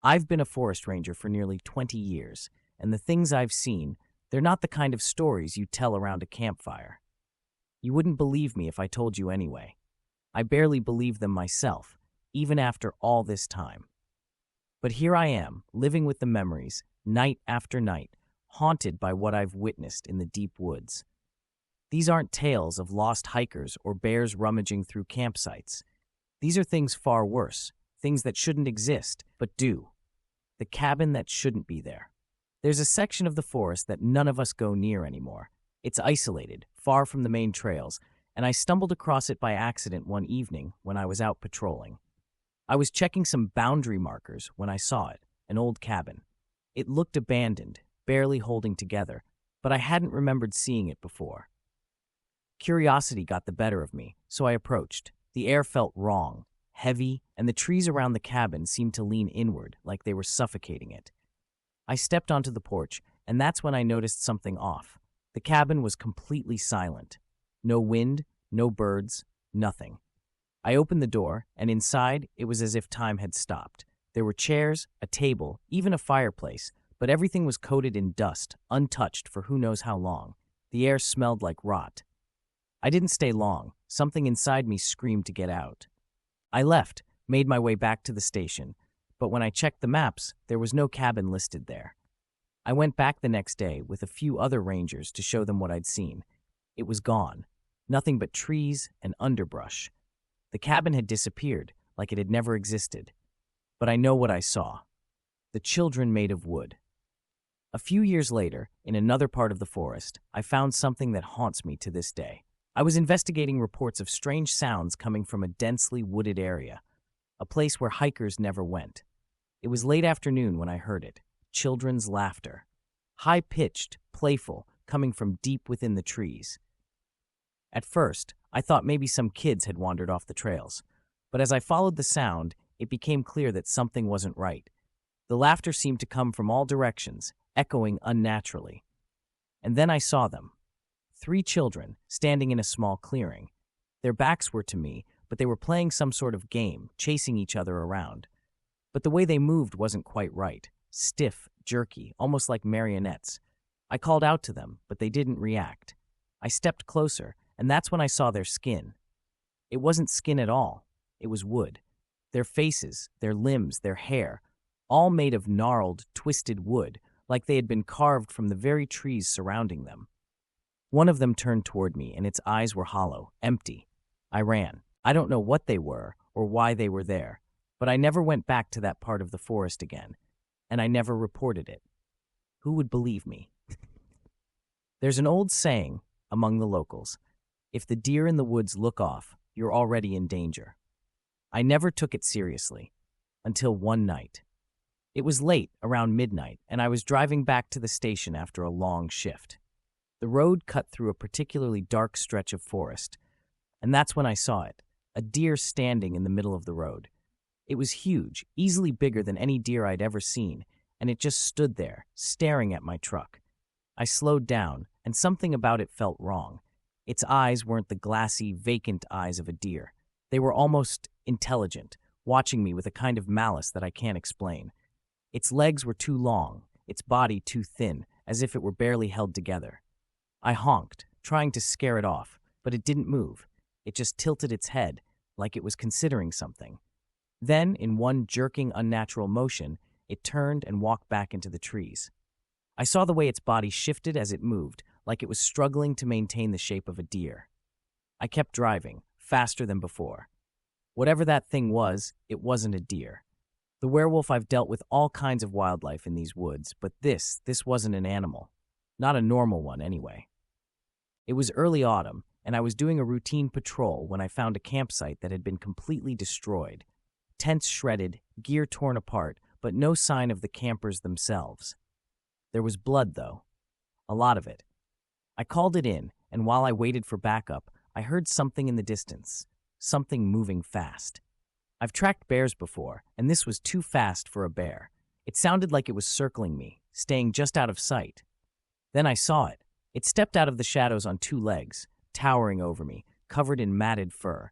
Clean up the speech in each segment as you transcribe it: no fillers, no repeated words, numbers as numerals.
I've been a forest ranger for nearly 20 years, and the things I've seen, they're not the kind of stories you tell around a campfire. You wouldn't believe me if I told you anyway. I barely believe them myself, even after all this time. But here I am, living with the memories, night after night, haunted by what I've witnessed in the deep woods. These aren't tales of lost hikers or bears rummaging through campsites. These are things far worse, things that shouldn't exist, but do. The cabin that shouldn't be there. There's a section of the forest that none of us go near anymore. It's isolated, far from the main trails, and I stumbled across it by accident one evening when I was out patrolling. I was checking some boundary markers when I saw it, an old cabin. It looked abandoned, barely holding together, but I hadn't remembered seeing it before. Curiosity got the better of me, so I approached. The air felt wrong, heavy, and the trees around the cabin seemed to lean inward, like they were suffocating it. I stepped onto the porch, and that's when I noticed something off. The cabin was completely silent. No wind, no birds, nothing. I opened the door, and inside, it was as if time had stopped. There were chairs, a table, even a fireplace, but everything was coated in dust, untouched for who knows how long. The air smelled like rot. I didn't stay long. Something inside me screamed to get out. I left, made my way back to the station, but when I checked the maps, there was no cabin listed there. I went back the next day with a few other rangers to show them what I'd seen. It was gone. Nothing but trees and underbrush. The cabin had disappeared, like it had never existed. But I know what I saw. The children made of wood. A few years later, in another part of the forest, I found something that haunts me to this day. I was investigating reports of strange sounds coming from a densely wooded area, a place where hikers never went. It was late afternoon when I heard it. Children's laughter. High-pitched, playful, coming from deep within the trees. At first, I thought maybe some kids had wandered off the trails, but as I followed the sound, it became clear that something wasn't right. The laughter seemed to come from all directions, echoing unnaturally. And then I saw them. 3 children, standing in a small clearing. Their backs were to me, but they were playing some sort of game, chasing each other around. But the way they moved wasn't quite right. Stiff, jerky, almost like marionettes. I called out to them, but they didn't react. I stepped closer, and that's when I saw their skin. It wasn't skin at all. It was wood. Their faces, their limbs, their hair, all made of gnarled, twisted wood, like they had been carved from the very trees surrounding them. One of them turned toward me, and its eyes were hollow, empty. I ran. I don't know what they were or why they were there, but I never went back to that part of the forest again, and I never reported it. Who would believe me? There's an old saying among the locals, if the deer in the woods look off, you're already in danger. I never took it seriously, until one night. It was late, around midnight, and I was driving back to the station after a long shift. The road cut through a particularly dark stretch of forest, and that's when I saw it, a deer standing in the middle of the road. It was huge, easily bigger than any deer I'd ever seen, and it just stood there, staring at my truck. I slowed down, and something about it felt wrong. Its eyes weren't the glassy, vacant eyes of a deer. They were almost intelligent, watching me with a kind of malice that I can't explain. Its legs were too long, its body too thin, as if it were barely held together. I honked, trying to scare it off, but it didn't move. It just tilted its head, like it was considering something. Then, in one jerking, unnatural motion, it turned and walked back into the trees. I saw the way its body shifted as it moved, like it was struggling to maintain the shape of a deer. I kept driving, faster than before. Whatever that thing was, it wasn't a deer. The werewolf, I've dealt with all kinds of wildlife in these woods, but this wasn't an animal. Not a normal one, anyway. It was early autumn, and I was doing a routine patrol when I found a campsite that had been completely destroyed. Tents shredded, gear torn apart, but no sign of the campers themselves. There was blood, though. A lot of it. I called it in, and while I waited for backup, I heard something in the distance. Something moving fast. I've tracked bears before, and this was too fast for a bear. It sounded like it was circling me, staying just out of sight. Then I saw it. It stepped out of the shadows on 2 legs, towering over me, covered in matted fur.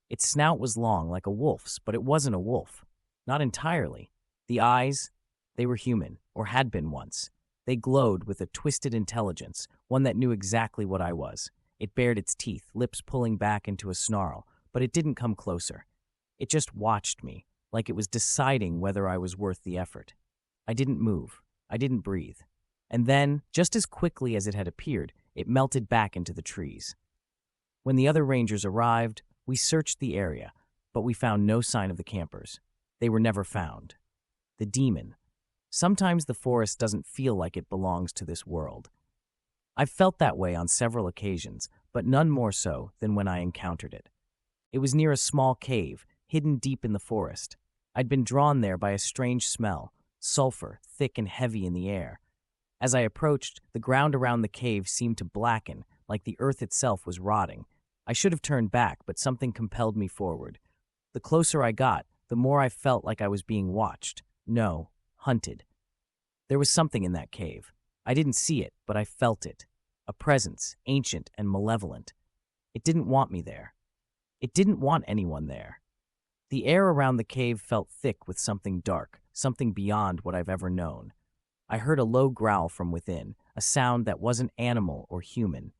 Its snout was long, like a wolf's, but it wasn't a wolf. Not entirely. The eyes, they were human, or had been once. They glowed with a twisted intelligence, one that knew exactly what I was. It bared its teeth, lips pulling back into a snarl, but it didn't come closer. It just watched me, like it was deciding whether I was worth the effort. I didn't move. I didn't breathe. And then, just as quickly as it had appeared, it melted back into the trees. When the other rangers arrived, we searched the area, but we found no sign of the campers. They were never found. The demon. Sometimes the forest doesn't feel like it belongs to this world. I've felt that way on several occasions, but none more so than when I encountered it. It was near a small cave, hidden deep in the forest. I'd been drawn there by a strange smell, sulfur, thick and heavy in the air. As I approached, the ground around the cave seemed to blacken, like the earth itself was rotting. I should have turned back, but something compelled me forward. The closer I got, the more I felt like I was being watched. No, hunted. There was something in that cave. I didn't see it, but I felt it. A presence, ancient and malevolent. It didn't want me there. It didn't want anyone there. The air around the cave felt thick with something dark, something beyond what I've ever known. I heard a low growl from within, a sound that wasn't animal or human.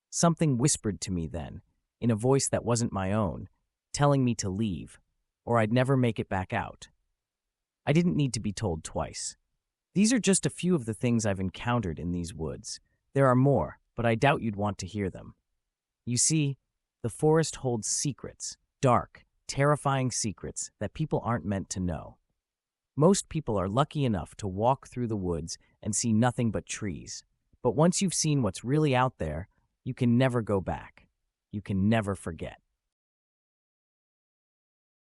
Something whispered to me then, in a voice that wasn't my own, telling me to leave, or I'd never make it back out. I didn't need to be told twice. These are just a few of the things I've encountered in these woods. There are more, but I doubt you'd want to hear them. You see, the forest holds secrets, dark, terrifying secrets that people aren't meant to know. Most people are lucky enough to walk through the woods and see nothing but trees. But once you've seen what's really out there, you can never go back. You can never forget.